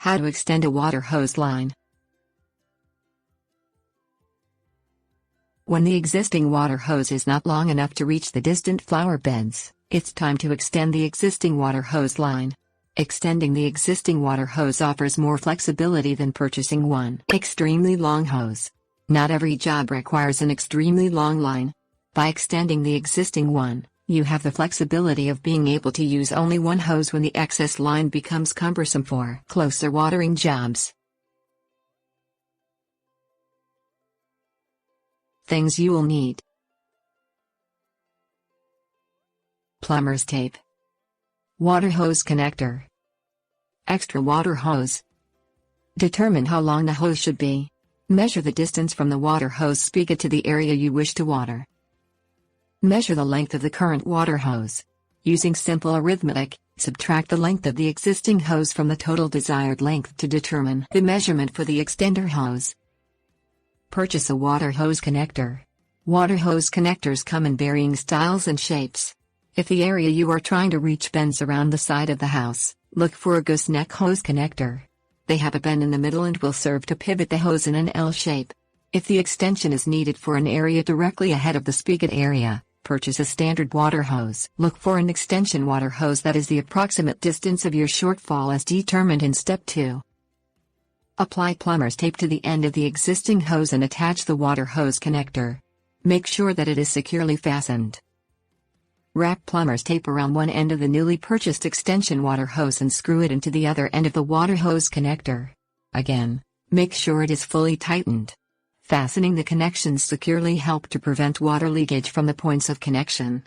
How to extend a water hose line. When the existing water hose is not long enough to reach the distant flower beds, it's time to extend the existing water hose line. Extending the existing water hose offers more flexibility than purchasing one extremely long hose. Not every job requires an extremely long line. By extending the existing one, you have the flexibility of being able to use only one hose when the excess line becomes cumbersome for closer watering jobs. Things you will need: plumber's tape, water hose connector, extra water hose. Determine how long the hose should be. Measure the distance from the water hose spigot to the area you wish to water. Measure the length of the current water hose. Using simple arithmetic, subtract the length of the existing hose from the total desired length to determine the measurement for the extender hose. Purchase a water hose connector. Water hose connectors come in varying styles and shapes. If the area you are trying to reach bends around the side of the house, look for a gooseneck hose connector. They have a bend in the middle and will serve to pivot the hose in an L shape. If the extension is needed for an area directly ahead of the spigot area, purchase a standard water hose. Look for an extension water hose that is the approximate distance of your shortfall as determined in Step 2. Apply plumber's tape to the end of the existing hose and attach the water hose connector. Make sure that it is securely fastened. Wrap plumber's tape around one end of the newly purchased extension water hose and screw it into the other end of the water hose connector. Again, make sure it is fully tightened. Fastening the connections securely help to prevent water leakage from the points of connection.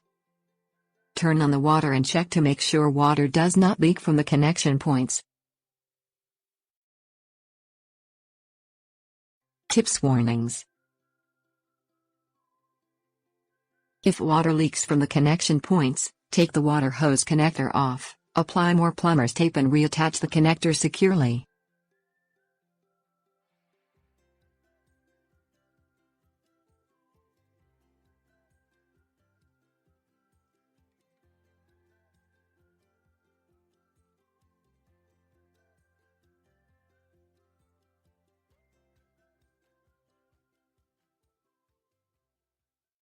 Turn on the water and check to make sure water does not leak from the connection points. Tips: warnings. If water leaks from the connection points, take the water hose connector off, apply more plumber's tape and reattach the connector securely.